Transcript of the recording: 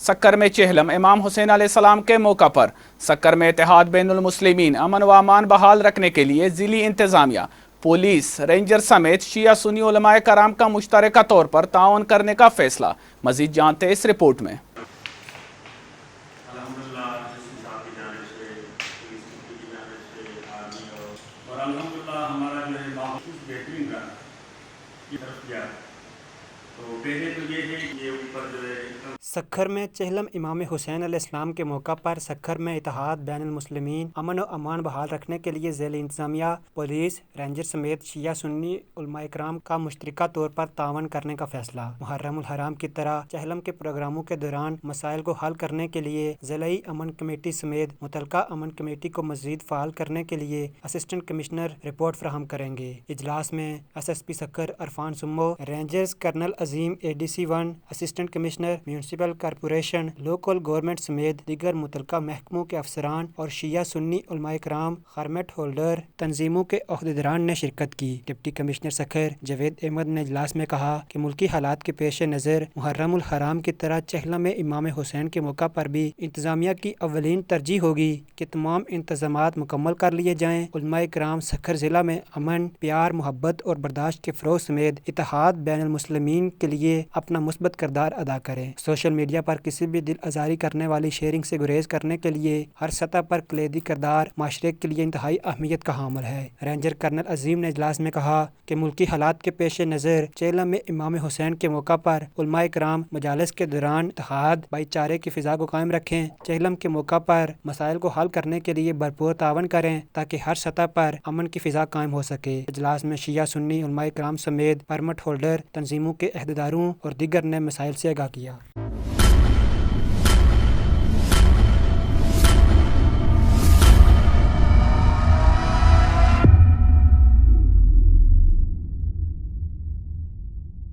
सक्कर में चेहलम इमाम हुसैन अलैहिस्सलाम के मौका पर सक्कर में इत्तेहाद बैनुल मुस्लिमीन अमन व अमान बहाल रखने के लिए ज़िली इंतज़ामिया, पुलिस, रेंजर समेत शिया सुन्नी उलमाए कराम का मुश्तरका तौर पर ताउन करने का फैसला। मज़ीद जानते इस रिपोर्ट में। हमारा जो है माहौल बेहतरीन रहा की तरफ गया। तो पहले तो ये है कि ये ऊपर जो है सक्खर में चेहलम इमाम हुसैन अलैहिस्सलाम के मौका पर सक्खर में इत्तेहाद बैनुल मुस्लिमीन अमन व अमान बहाल रखने के लिए ज़िली इंतज़ामिया, पुलिस, रेंजर समेत शिया सुन्नी उलमाए कराम का मुश्तरका तौर पर तावन करने का फैसला। मुहर्रमुल हराम की तरह चेहलम के प्रोग्रामों के दौरान मसाइल को हल करने के लिए ज़िलाई अमन कमेटी समेत मुतलका अमन कमेटी को मज़ीद फ़ाल करने के लिए असिस्टेंट कमिश्नर रिपोर्ट फराहम करेंगे। इजलास में SSP Sukkur Irfan Summo, rangers colonel Azeem ADC 1, assistant commissioner municipal corporation, local government समेत दीगर मुतलका महकमों के अफसरान और शिया सुन्नी उलमाए कराम, खरमेट होल्डर, तंजीमों के ओहदेदारान ने शिरकत की। डिप्टी कमिश्नर सक्खर जावेद अहमद ने इजलास में कहा कि मुल्की हालात के पेश नज़र मुहर्रमुल हराम की तरह चेहलम में इमाम हुसैन के मौका पर भी इंतजामिया की अवलीन तरजीह होगी कि तमाम इंतजामात मुकम्मल कर लिए जाएँ। उलमाए कराम सक्खर जिला में अमन, प्यार, मोहब्बत और बर्दाश्त के फ़रोग़ समेत इत्तेहाद बैनुल मुस्लिमीन के लिए अपना मुस्बत किरदार अदा करें। सोशल मीडिया पर किसी भी दिल आज़ारी करने वाली शेयरिंग से गुरेज करने के लिए हर सतह पर कलीदी किरदार माशरे के लिए इंतहाई अहमियत का हामिल है। रेंजर कर्नल अजीम ने इजलास में कहा कि मुल्की हालात के पेश नज़र चेहलम में इमाम हुसैन के मौका पर उलमाए कराम मजालिस के दौरान इत्तेहाद, भाईचारे की फ़िज़ा को कायम रखें। चेहलम के मौका पर मसाइल को हल करने के लिए भरपूर तावन करें ताकि हर सतह पर अमन की फ़िज़ा कायम हो सके। इजलास में शिया सुन्नी उलमाए कराम समेत परमिट होल्डर, तंजीमों के अहदेदारों और दीगर ने मसाइल से आगाह किया।